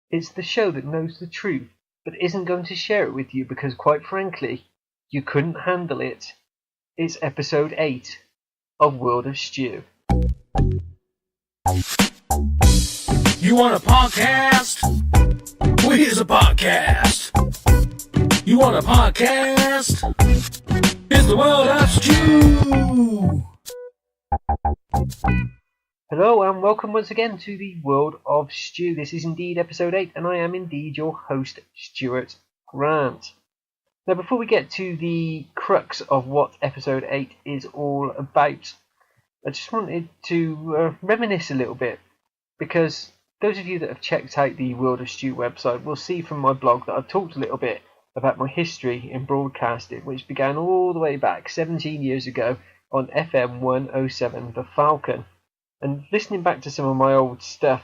It's the show that knows the truth, but isn't going to share it with you because, quite frankly, you couldn't handle it. It's episode 8 of World of Stew. You want a podcast? Well, here's a podcast. You want a podcast? Here's the World of Stew. Hello and welcome once again to the World of Stew. This is indeed episode 8 and I am indeed your host, Stuart Grant. Now before we get to the crux of what episode 8 is all about, I just wanted to reminisce a little bit, because those of you that have checked out the World of Stew website will see from my blog that I've talked a little bit about my history in broadcasting, which began all the way back 17 years ago on FM 107 The Falcon. And listening back to some of my old stuff,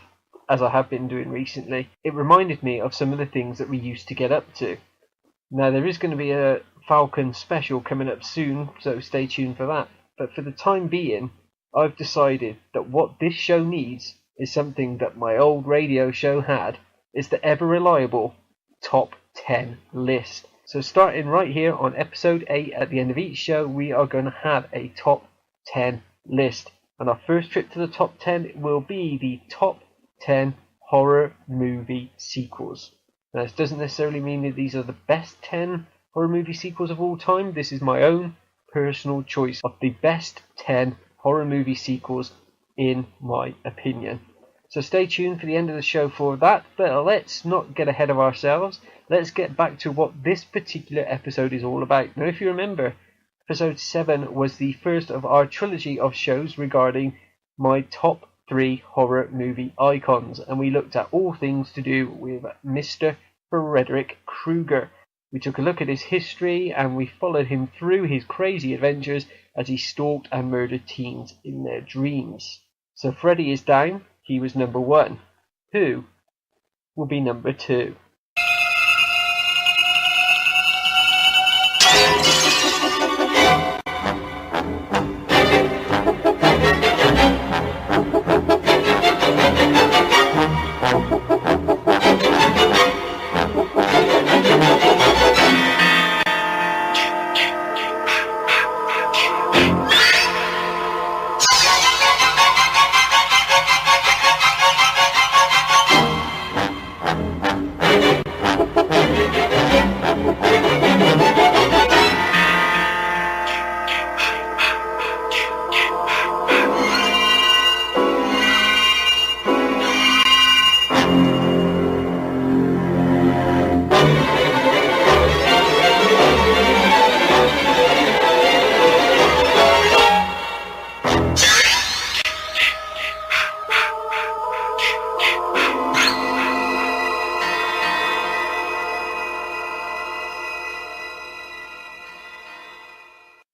as I have been doing recently, it reminded me of some of the things that we used to get up to. Now there is going to be a Falcon special coming up soon, so stay tuned for that. But for the time being, I've decided that what this show needs is something that my old radio show had. It's the ever reliable top 10 list. So starting right here on episode 8, at the end of each show, we are going to have a top 10 list. And our first trip to the top 10 will be the top 10 horror movie sequels. Now, this doesn't necessarily mean that these are the best 10 horror movie sequels of all time. This is my own personal choice of the best 10 horror movie sequels in my opinion. So stay tuned for the end of the show for that, but let's not get ahead of ourselves. Let's get back to what this particular episode is all about. Now, if you remember, episode 7 was the first of our trilogy of shows regarding my top 3 horror movie icons, and we looked at all things to do with Mr. Frederick Krueger. We took a look at his history and we followed him through his crazy adventures as he stalked and murdered teens in their dreams. So Freddy is down, he was number 1. Who will be number 2?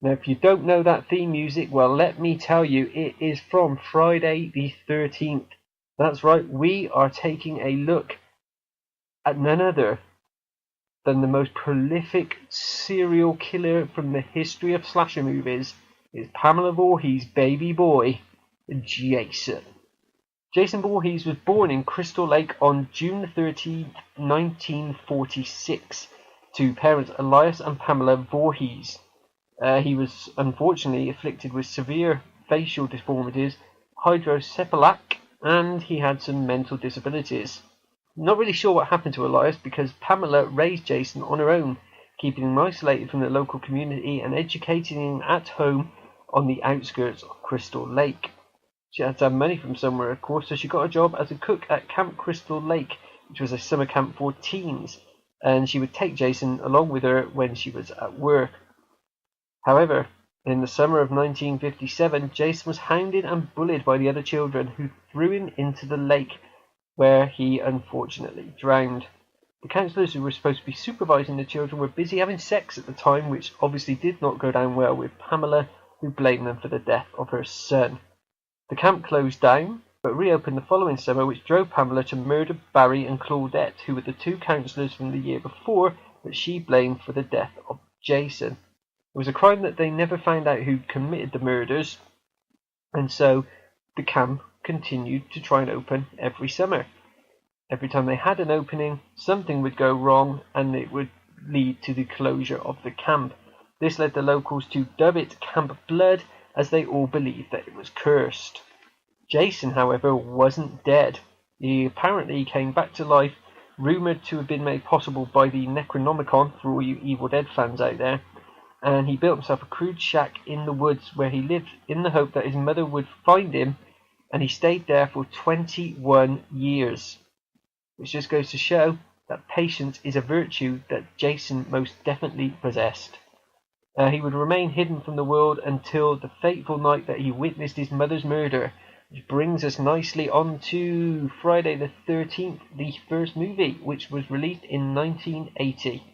Now, if you don't know that theme music, well, let me tell you, it is from Friday the 13th. That's right, we are taking a look at none other than the most prolific serial killer from the history of slasher movies. It's Pamela Voorhees' baby boy, Jason. Jason Voorhees was born in Crystal Lake on June 13, 1946, to parents Elias and Pamela Voorhees. He was unfortunately afflicted with severe facial deformities, hydrocephalic, and he had some mental disabilities. Not really sure what happened to Elias because Pamela raised Jason on her own, keeping him isolated from the local community and educating him at home on the outskirts of Crystal Lake. She had to have money from somewhere, of course, so she got a job as a cook at Camp Crystal Lake, which was a summer camp for teens, and she would take Jason along with her when she was at work. However, in the summer of 1957, Jason was hounded and bullied by the other children, who threw him into the lake, where he unfortunately drowned. The counsellors who were supposed to be supervising the children were busy having sex at the time, which obviously did not go down well with Pamela, who blamed them for the death of her son. The camp closed down, but reopened the following summer, which drove Pamela to murder Barry and Claudette, who were the 2 counsellors from the year before that she blamed for the death of Jason. It was a crime that they never found out who committed the murders, and so the camp continued to try and open every summer. Every time they had an opening, something would go wrong and it would lead to the closure of the camp. This led the locals to dub it Camp Blood, as they all believed that it was cursed. Jason, however, wasn't dead. He apparently came back to life, rumoured to have been made possible by the Necronomicon, for all you Evil Dead fans out there, and he built himself a crude shack in the woods where he lived in the hope that his mother would find him, and he stayed there for 21 years. Which just goes to show that patience is a virtue that Jason most definitely possessed. He would remain hidden from the world until the fateful night that he witnessed his mother's murder, which brings us nicely on to Friday the 13th, the first movie, which was released in 1980.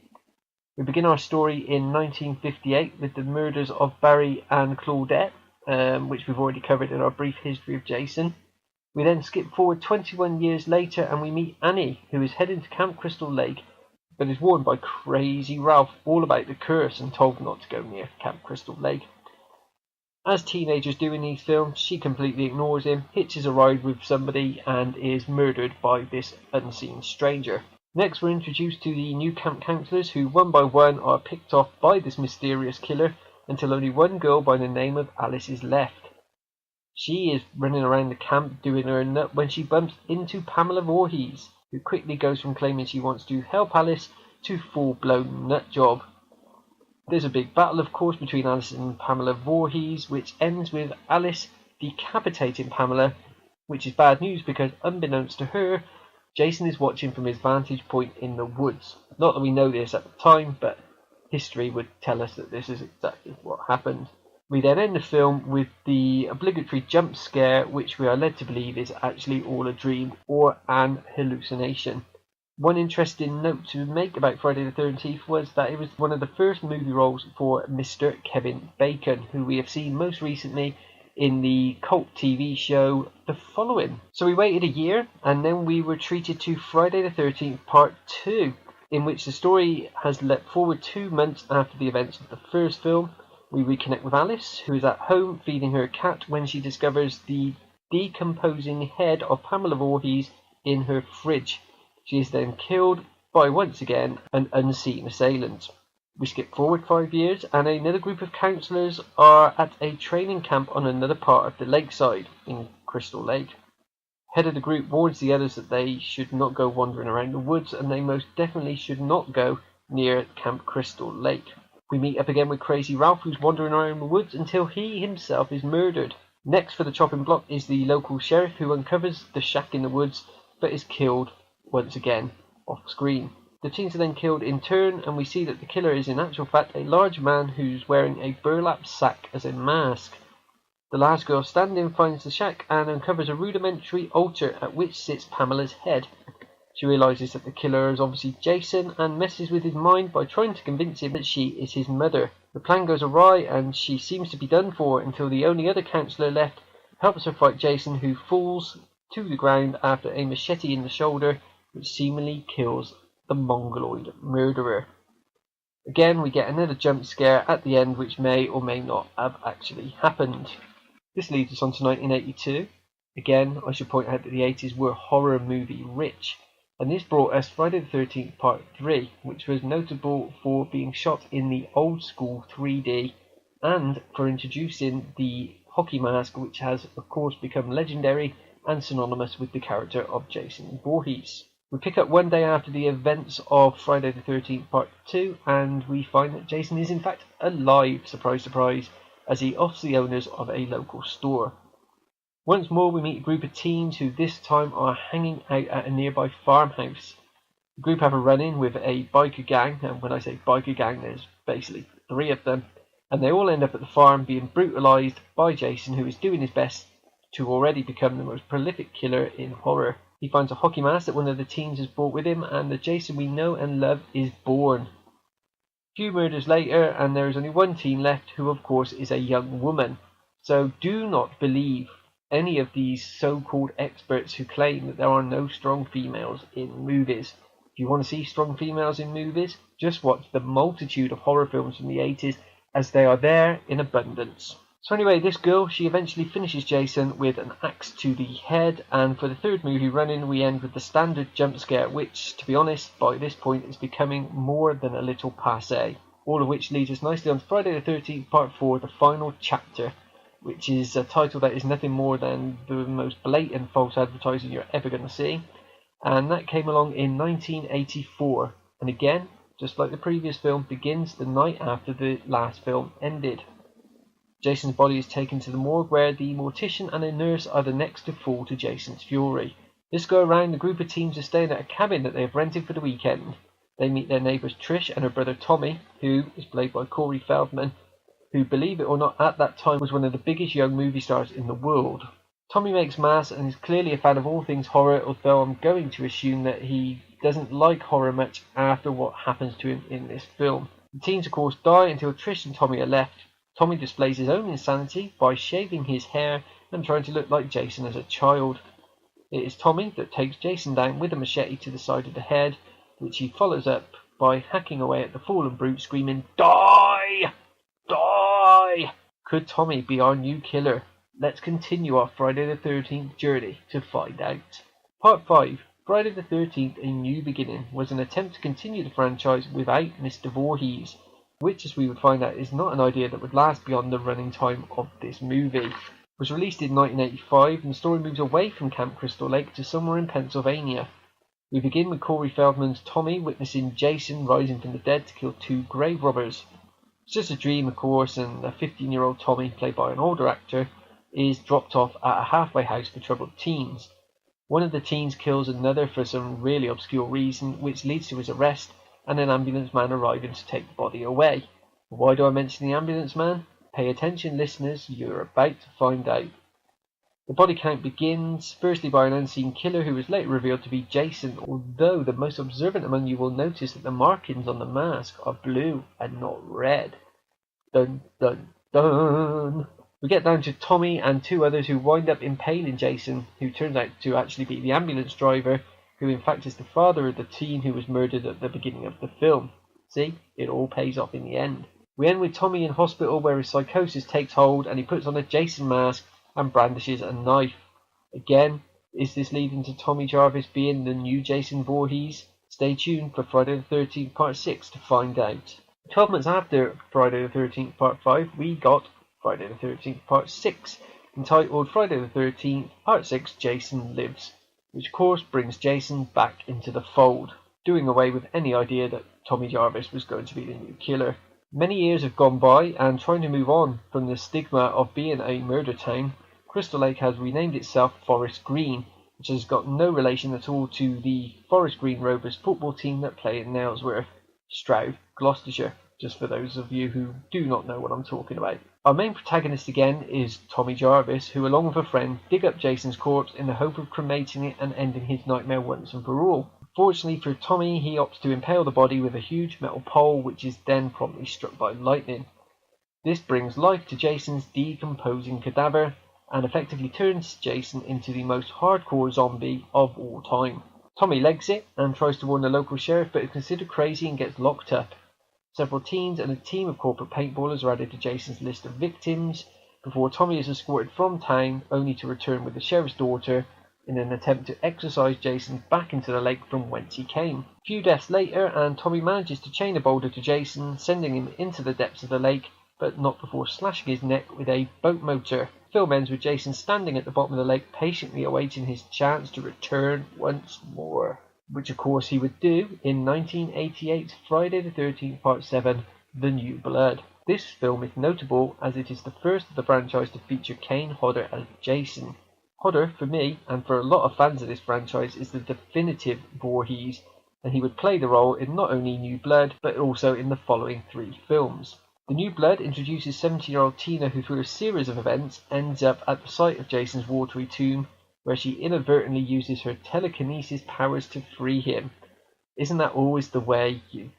We begin our story in 1958 with the murders of Barry and Claudette, which we've already covered in our brief history of Jason. We then skip forward 21 years later and we meet Annie, who is heading to Camp Crystal Lake, but is warned by Crazy Ralph all about the curse and told not to go near Camp Crystal Lake. As teenagers do in these films, she completely ignores him, hitches a ride with somebody, and is murdered by this unseen stranger. Next, we're introduced to the new camp counselors, who one by one are picked off by this mysterious killer, until only one girl by the name of Alice is left. She is running around the camp doing her nut when she bumps into Pamela Voorhees, who quickly goes from claiming she wants to help Alice to full-blown nut job. There's a big battle, of course, between Alice and Pamela Voorhees, which ends with Alice decapitating Pamela, which is bad news because, unbeknownst to her, Jason is watching from his vantage point in the woods. Not that we know this at the time, but history would tell us that this is exactly what happened. We then end the film with the obligatory jump scare, which we are led to believe is actually all a dream or an hallucination. One interesting note to make about Friday the 13th was that it was one of the first movie roles for Mr. Kevin Bacon, who we have seen most recently in the cult TV show The Following. So we waited a year, and then we were treated to Friday the 13th Part 2, in which the story has leapt forward 2 months after the events of the first film. We reconnect with Alice, who is at home feeding her cat when she discovers the decomposing head of Pamela Voorhees in her fridge. She is then killed by, once again, an unseen assailant. We skip forward 5 years, and another group of counsellors are at a training camp on another part of the lakeside, in Crystal Lake. Head of the group warns the others that they should not go wandering around the woods, and they most definitely should not go near Camp Crystal Lake. We meet up again with Crazy Ralph, who's wandering around the woods until he himself is murdered. Next for the chopping block is the local sheriff, who uncovers the shack in the woods, but is killed once again off screen. The teens are then killed in turn, and we see that the killer is in actual fact a large man who's wearing a burlap sack as a mask. The last girl standing finds the shack and uncovers a rudimentary altar at which sits Pamela's head. She realises that the killer is obviously Jason and messes with his mind by trying to convince him that she is his mother. The plan goes awry and she seems to be done for until the only other counsellor left helps her fight Jason, who falls to the ground after a machete in the shoulder, which seemingly kills the mongoloid murderer. Again, we get another jump scare at the end, which may or may not have actually happened. This leads us on to 1982. Again, I should point out that the 80s were horror movie rich, and this brought us Friday the 13th Part 3, which was notable for being shot in the old school 3D and for introducing the hockey mask, which has of course become legendary and synonymous with the character of Jason Voorhees. We pick up one day after the events of Friday the 13th Part 2, and we find that Jason is in fact alive, surprise surprise, as he offs the owners of a local store. Once more we meet a group of teens who this time are hanging out at a nearby farmhouse. The group have a run-in with a biker gang, and when I say biker gang there's basically 3 of them, and they all end up at the farm being brutalised by Jason, who is doing his best to already become the most prolific killer in horror. He finds a hockey mask that one of the teens has brought with him, and the Jason we know and love is born. A few murders later, and there is only one teen left, who of course is a young woman. So do not believe any of these so-called experts who claim that there are no strong females in movies. If you want to see strong females in movies, just watch the multitude of horror films from the 80s, as they are there in abundance. So anyway, this girl, she eventually finishes Jason with an axe to the head, and for the third movie running, we end with the standard jump scare, which, to be honest, by this point is becoming more than a little passé. All of which leads us nicely on to Friday the 13th, Part 4, the final chapter, which is a title that is nothing more than the most blatant false advertising you're ever going to see. And that came along in 1984, and again, just like the previous film, begins the night after the last film ended. Jason's body is taken to the morgue where the mortician and a nurse are the next to fall to Jason's fury. This go around, the group of teens are staying at a cabin that they have rented for the weekend. They meet their neighbours Trish and her brother Tommy, who is played by Corey Feldman, who, believe it or not, at that time was one of the biggest young movie stars in the world. Tommy makes masks and is clearly a fan of all things horror, although I'm going to assume that he doesn't like horror much after what happens to him in this film. The teens, of course, die until Trish and Tommy are left. Tommy displays his own insanity by shaving his hair and trying to look like Jason as a child. It is Tommy that takes Jason down with a machete to the side of the head, which he follows up by hacking away at the fallen brute, screaming, "Die! Die!" Could Tommy be our new killer? Let's continue our Friday the 13th journey to find out. Part 5, Friday the 13th, A New Beginning, was an attempt to continue the franchise without Mr. Voorhees, which, as we would find out, is not an idea that would last beyond the running time of this movie. It was released in 1985, and the story moves away from Camp Crystal Lake to somewhere in Pennsylvania. We begin with Corey Feldman's Tommy witnessing Jason rising from the dead to kill 2 grave robbers. It's just a dream, of course, and a 15-year-old Tommy, played by an older actor, is dropped off at a halfway house for troubled teens. One of the teens kills another for some really obscure reason, which leads to his arrest and an ambulance man arriving to take the body away. Why do I mention the ambulance man? Pay attention, listeners, you're about to find out. The body count begins, firstly by an unseen killer who is later revealed to be Jason, although the most observant among you will notice that the markings on the mask are blue and not red. Dun dun dun! We get down to Tommy and 2 others who wind up impaling Jason, who turns out to actually be the ambulance driver, who in fact is the father of the teen who was murdered at the beginning of the film. See, it all pays off in the end. We end with Tommy in hospital where his psychosis takes hold and he puts on a Jason mask and brandishes a knife. Again, is this leading to Tommy Jarvis being the new Jason Voorhees? Stay tuned for Friday the 13th Part 6 to find out. 12 months after Friday the 13th Part 5, we got Friday the 13th Part 6, entitled Friday the 13th Part 6 Jason Lives, which of course brings Jason back into the fold, doing away with any idea that Tommy Jarvis was going to be the new killer. Many years have gone by, and trying to move on from the stigma of being a murder town, Crystal Lake has renamed itself Forest Green, which has got no relation at all to the Forest Green Rovers football team that play in Nailsworth, Stroud, Gloucestershire, just for those of you who do not know what I'm talking about. Our main protagonist again is Tommy Jarvis, who along with a friend dig up Jason's corpse in the hope of cremating it and ending his nightmare once and for all. Fortunately for Tommy, he opts to impale the body with a huge metal pole, which is then promptly struck by lightning. This brings life to Jason's decomposing cadaver and effectively turns Jason into the most hardcore zombie of all time. Tommy legs it and tries to warn the local sheriff, but is considered crazy and gets locked up. Several teens and a team of corporate paintballers are added to Jason's list of victims before Tommy is escorted from town, only to return with the sheriff's daughter in an attempt to exorcise Jason back into the lake from whence he came. A few deaths later, and Tommy manages to chain a boulder to Jason, sending him into the depths of the lake, but not before slashing his neck with a boat motor. The film ends with Jason standing at the bottom of the lake, patiently awaiting his chance to return once more, which of course he would do in 1988's Friday the 13th Part 7, The New Blood. This film is notable as it is the first of the franchise to feature Kane Hodder as Jason. Hodder, for me, and for a lot of fans of this franchise, is the definitive Voorhees, and he would play the role in not only New Blood, but also in the following 3 films. The New Blood introduces 17-year-old Tina, who through a series of events ends up at the site of Jason's watery tomb, where she inadvertently uses her telekinesis powers to free him. Isn't that always the way? You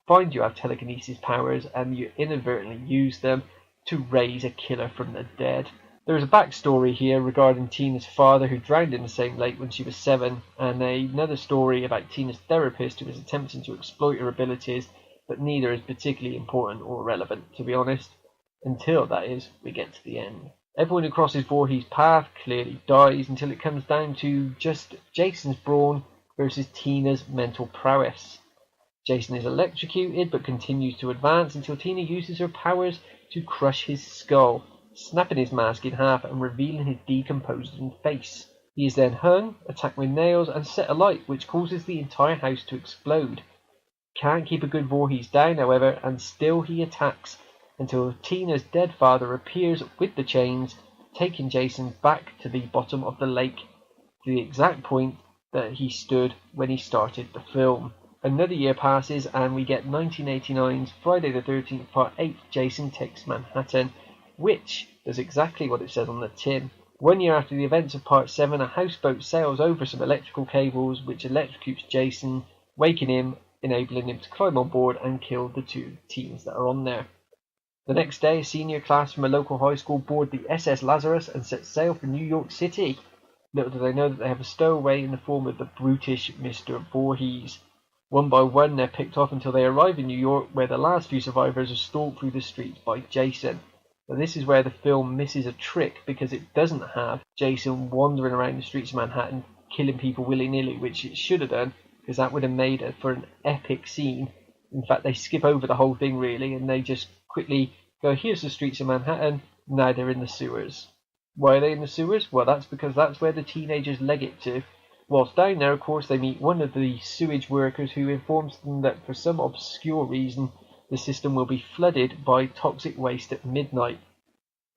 find you have telekinesis powers and you inadvertently use them to raise a killer from the dead. There is a backstory here regarding Tina's father, who drowned in the same lake when she was 7, and another story about Tina's therapist who was attempting to exploit her abilities, but neither is particularly important or relevant, to be honest. Until, that is, we get to the end. Everyone who crosses Voorhees' path clearly dies until it comes down to just Jason's brawn versus Tina's mental prowess. Jason is electrocuted but continues to advance until Tina uses her powers to crush his skull, snapping his mask in half and revealing his decomposing face. He is then hung, attacked with nails, and set alight, which causes the entire house to explode. Can't keep a good Voorhees down, however, and still he attacks until Tina's dead father appears with the chains, taking Jason back to the bottom of the lake, to the exact point that he stood when he started the film. Another year passes and we get 1989's Friday the 13th Part 8, Jason Takes Manhattan, which does exactly what it says on the tin. 1 year after the events of Part 7, a houseboat sails over some electrical cables which electrocutes Jason, waking him, enabling him to climb on board and kill the two teens that are on there. The next day, a senior class from a local high school board the SS Lazarus and set sail for New York City. Little do they know that they have a stowaway in the form of the brutish Mr. Voorhees. One by one, they're picked off until they arrive in New York, where the last few survivors are stalked through the streets by Jason. Now, this is where the film misses a trick, because it doesn't have Jason wandering around the streets of Manhattan killing people willy-nilly, which it should have done, because that would have made it for an epic scene. In fact, they skip over the whole thing really, and they just quickly go, here's the streets of Manhattan, now they're in the sewers. Why are they in the sewers? Well, that's because that's where the teenagers leg it to. Whilst down there, of course, they meet one of the sewage workers who informs them that for some obscure reason the system will be flooded by toxic waste at midnight.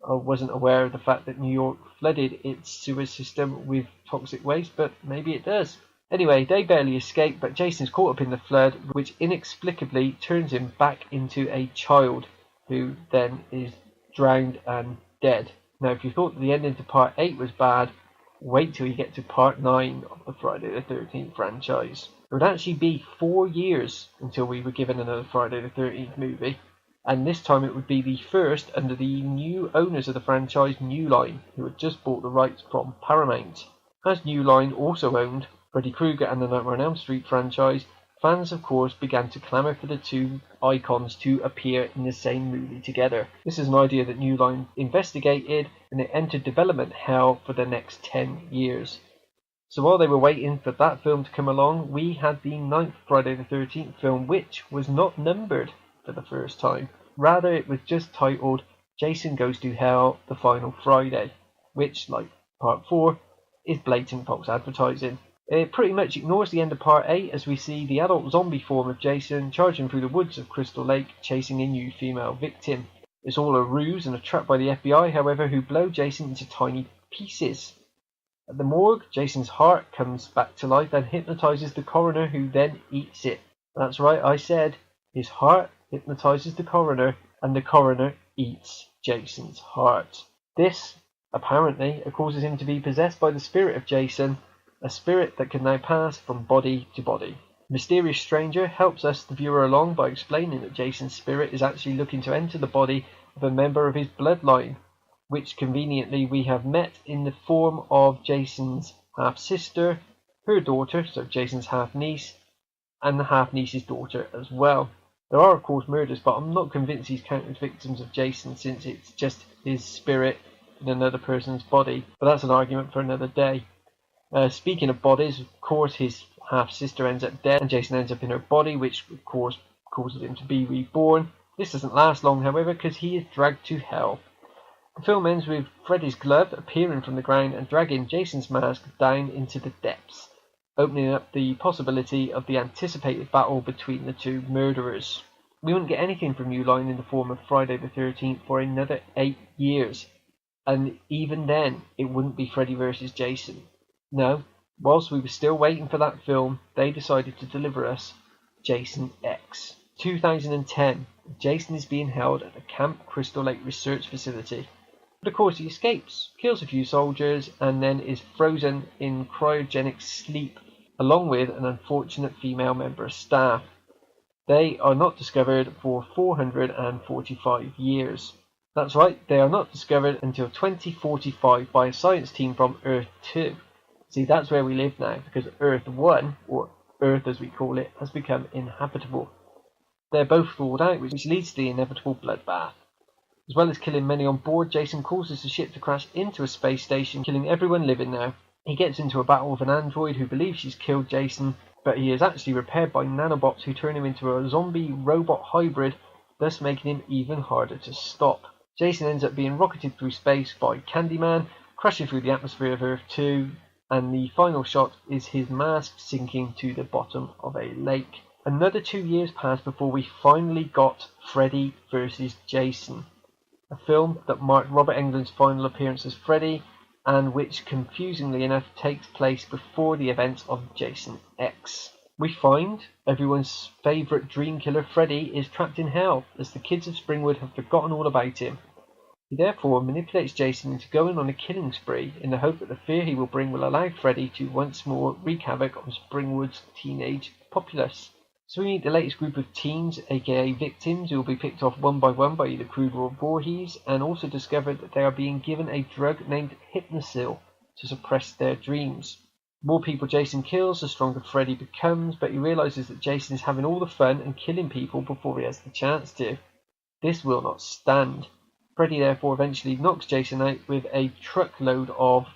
I wasn't aware of the fact that New York flooded its sewage system with toxic waste, but maybe it does. Anyway, they barely escape, but Jason's caught up in the flood, which inexplicably turns him back into a child, who then is drowned and dead. Now, if you thought that the ending to Part 8 was bad, wait till you get to Part 9 of the Friday the 13th franchise. It would actually be 4 years until we were given another Friday the 13th movie, and this time it would be the first under the new owners of the franchise, New Line, who had just bought the rights from Paramount. As New Line also owned Freddy Krueger and the Nightmare on Elm Street franchise, fans of course began to clamour for the two icons to appear in the same movie together. This is an idea that New Line investigated, and it entered development hell for the next 10 years. So while they were waiting for that film to come along, we had the 9th Friday the 13th film, which was not numbered for the first time. Rather, it was just titled Jason Goes to Hell, The Final Friday, which, like Part 4, is blatant false advertising. It pretty much ignores the end of Part 8 as we see the adult zombie form of Jason charging through the woods of Crystal Lake, chasing a new female victim. It's all a ruse and a trap by the FBI, however, who blow Jason into tiny pieces. At the morgue, Jason's heart comes back to life and hypnotizes the coroner, who then eats it. That's right, I said, his heart hypnotizes the coroner, and the coroner eats Jason's heart. This, apparently, causes him to be possessed by the spirit of Jason, a spirit that can now pass from body to body. Mysterious Stranger helps us, the viewer, along by explaining that Jason's spirit is actually looking to enter the body of a member of his bloodline, which conveniently we have met in the form of Jason's half-sister, her daughter, so Jason's half-niece, and the half-niece's daughter as well. There are, of course, murders, but I'm not convinced he's counted victims of Jason, since it's just his spirit in another person's body, but that's an argument for another day. Speaking of bodies, of course, his half-sister ends up dead, and Jason ends up in her body, which, of course, causes him to be reborn. This doesn't last long, however, because he is dragged to hell. The film ends with Freddy's glove appearing from the ground and dragging Jason's mask down into the depths, opening up the possibility of the anticipated battle between the two murderers. We wouldn't get anything from New Line in the form of Friday the 13th for another 8 years, and even then, it wouldn't be Freddy versus Jason. No, whilst we were still waiting for that film, they decided to deliver us Jason X. 2010, Jason is being held at the Camp Crystal Lake Research Facility. But of course he escapes, kills a few soldiers, and then is frozen in cryogenic sleep, along with an unfortunate female member of staff. They are not discovered for 445 years. That's right, they are not discovered until 2045 by a science team from Earth 2. See, that's where we live now, because Earth 1, or Earth as we call it, has become inhabitable. They're both thawed out, which leads to the inevitable bloodbath. As well as killing many on board, Jason causes the ship to crash into a space station, killing everyone living there. He gets into a battle with an android who believes she's killed Jason, but he is actually repaired by nanobots who turn him into a zombie robot hybrid, thus making him even harder to stop. Jason ends up being rocketed through space by Candyman, crashing through the atmosphere of Earth 2, and the final shot is his mask sinking to the bottom of a lake. Another 2 years passed before we finally got Freddy vs. Jason, a film that marked Robert Englund's final appearance as Freddy, and which, confusingly enough, takes place before the events of Jason X. We find everyone's favourite dream killer Freddy is trapped in hell, as the kids of Springwood have forgotten all about him. He therefore manipulates Jason into going on a killing spree in the hope that the fear he will bring will allow Freddy to once more wreak havoc on Springwood's teenage populace. So we meet the latest group of teens, aka victims, who will be picked off one by one by either Kruger or Voorhees, and also discover that they are being given a drug named Hypnosil to suppress their dreams. The more people Jason kills, the stronger Freddy becomes, but he realises that Jason is having all the fun and killing people before he has the chance to. This will not stand. Freddy therefore eventually knocks Jason out with a truckload of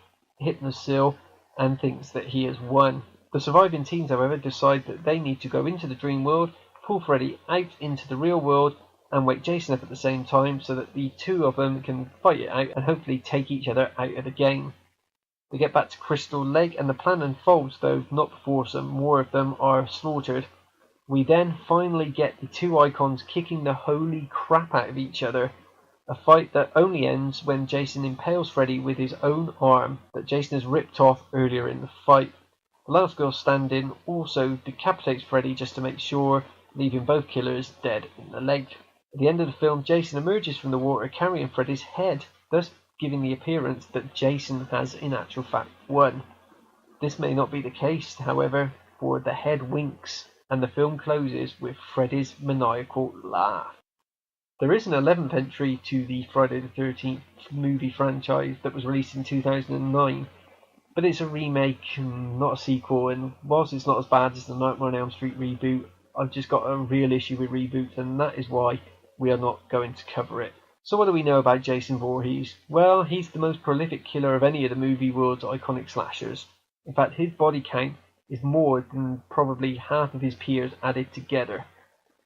Hypnosil and thinks that he has won. The surviving teens, however, decide that they need to go into the dream world, pull Freddy out into the real world, and wake Jason up at the same time so that the two of them can fight it out and hopefully take each other out of the game. They get back to Crystal Lake and the plan unfolds, though not before some more of them are slaughtered. We then finally get the two icons kicking the holy crap out of each other, a fight that only ends when Jason impales Freddy with his own arm that Jason has ripped off earlier in the fight. The last girl standing also decapitates Freddy just to make sure, leaving both killers dead in the lake. At the end of the film, Jason emerges from the water carrying Freddy's head, thus giving the appearance that Jason has in actual fact won. This may not be the case, however, for the head winks, and the film closes with Freddy's maniacal laugh. There is an 11th entry to the Friday the 13th movie franchise that was released in 2009, but it's a remake, not a sequel, and whilst it's not as bad as the Nightmare on Elm Street reboot, I've just got a real issue with reboots, and that is why we are not going to cover it. So what do we know about Jason Voorhees? Well, he's the most prolific killer of any of the movie world's iconic slashers. In fact, his body count is more than probably half of his peers added together.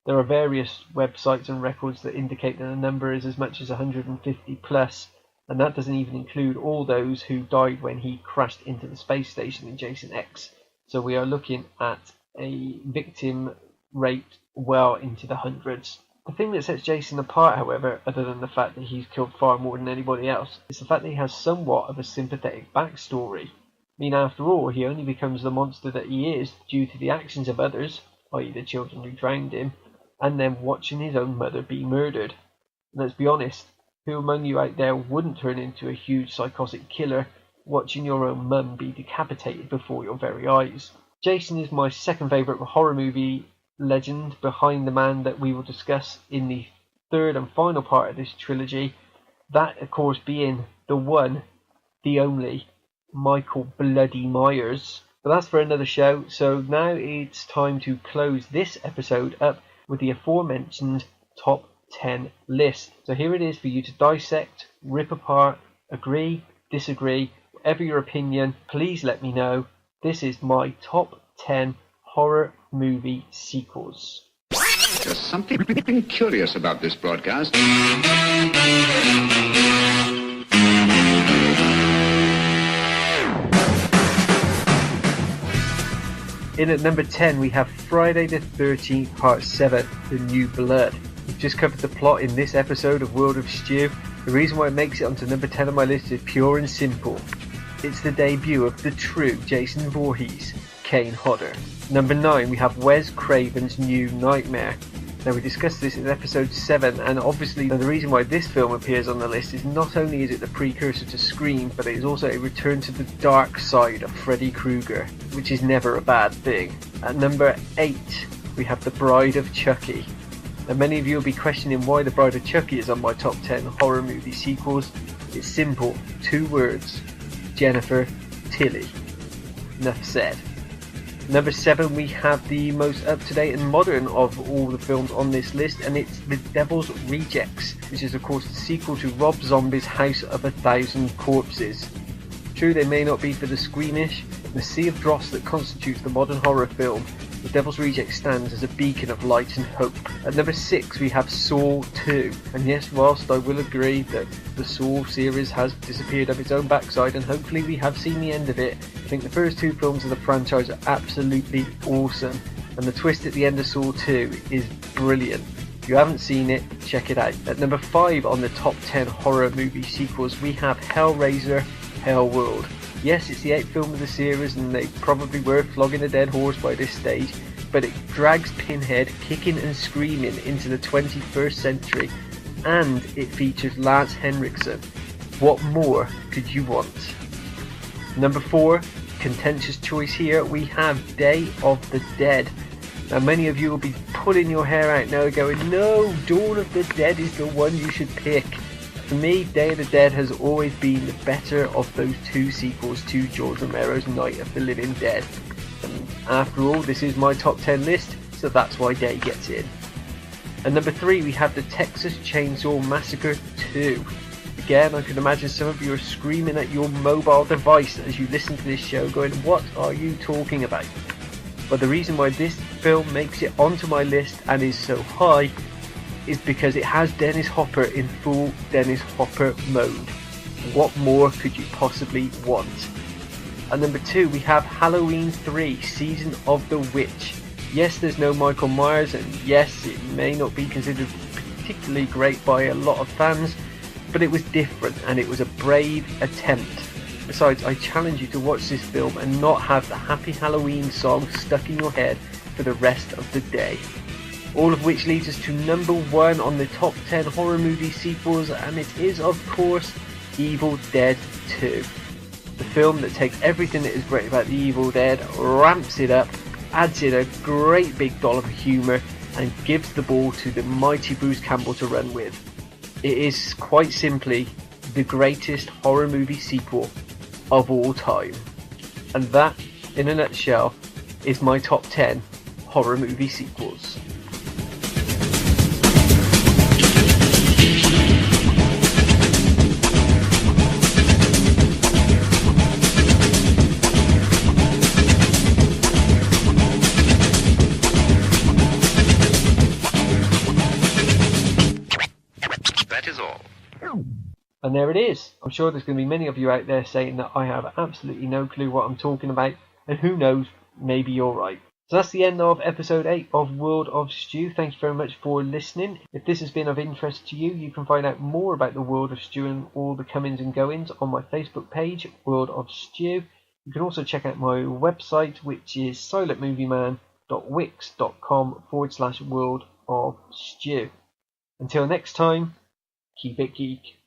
There are various websites and records that indicate that the number is as much as 150 plus, and that doesn't even include all those who died when he crashed into the space station in Jason X. So we are looking at a victim rate well into the hundreds. The thing that sets Jason apart, however, other than the fact that he's killed far more than anybody else, is the fact that he has somewhat of a sympathetic backstory. I mean, after all, he only becomes the monster that he is due to the actions of others, i.e. the children who drowned him, and then watching his own mother be murdered. And let's be honest, who among you out there wouldn't turn into a huge psychotic killer watching your own mum be decapitated before your very eyes? Jason is my second favourite horror movie legend, behind the man that we will discuss in the third and final part of this trilogy, that of course being the one, the only, Michael Bloody Myers. But that's for another show, so now it's time to close this episode up with the aforementioned top 10 list. So here it is for you to dissect, rip apart, agree, disagree, whatever your opinion, please let me know. This is my top 10 horror movie sequels. There's something curious about this broadcast. In at number 10 we have Friday the 13th Part 7, The New Blood. We've just covered the plot in this episode of World of Stew. The reason why it makes it onto number 10 on my list is pure and simple. It's the debut of the true Jason Voorhees, Kane Hodder. Number 9 we have Wes Craven's New Nightmare. Now we discussed this in episode 7, and obviously the reason why this film appears on the list is not only is it the precursor to Scream, but it is also a return to the dark side of Freddy Krueger, which is never a bad thing. At number 8 we have The Bride of Chucky. Now many of you will be questioning why The Bride of Chucky is on my top 10 horror movie sequels. It's simple, 2 words: Jennifer Tilly. Enough said. Number 7, we have the most up-to-date and modern of all the films on this list, and it's The Devil's Rejects, which is of course the sequel to Rob Zombie's House of 1,000 Corpses. True, they may not be for the squeamish, in the sea of dross that constitutes the modern horror film, The Devil's Rejects stands as a beacon of light and hope. At number 6 we have Saw 2, and yes, whilst I will agree that the Saw series has disappeared up its own backside and hopefully we have seen the end of it, I think the first 2 films of the franchise are absolutely awesome, and the twist at the end of Saw 2 is brilliant. If you haven't seen it, check it out. At number 5 on the top 10 horror movie sequels we have Hellraiser, Hellworld. Yes, it's the 8th film of the series and they probably were flogging a dead horse by this stage, but it drags Pinhead kicking and screaming into the 21st century, and it features Lance Henriksen. What more could you want? Number 4, contentious choice here, we have Day of the Dead. Now many of you will be pulling your hair out now going, no, Dawn of the Dead is the one you should pick. For me, Day of the Dead has always been the better of those 2 sequels to George Romero's Night of the Living Dead. And after all, this is my top 10 list, so that's why Day gets in. And number 3, we have the Texas Chainsaw Massacre 2. Again, I can imagine some of you are screaming at your mobile device as you listen to this show going, what are you talking about? But the reason why this film makes it onto my list and is so high is because it has Dennis Hopper in full Dennis Hopper mode. What more could you possibly want? At number 2 we have Halloween 3 Season of the Witch. Yes, there's no Michael Myers, and yes, it may not be considered particularly great by a lot of fans, but it was different and it was a brave attempt. Besides, I challenge you to watch this film and not have the Happy Halloween song stuck in your head for the rest of the day. All of which leads us to number 1 on the top 10 horror movie sequels, and it is of course Evil Dead 2. The film that takes everything that is great about the Evil Dead, ramps it up, adds in a great big dollop of humour, and gives the ball to the mighty Bruce Campbell to run with. It is quite simply the greatest horror movie sequel of all time. And that, in a nutshell, is my top 10 horror movie sequels. And there it is. I'm sure there's going to be many of you out there saying that I have absolutely no clue what I'm talking about, and who knows, maybe you're right. So that's the end of episode 8 of World of Stew. Thank you very much for listening. If this has been of interest to you, you can find out more about the World of Stew and all the comings and goings on my Facebook page, World of Stew. You can also check out my website, which is silentmovieman.wix.com/World of Stew. Until next time, keep it geek.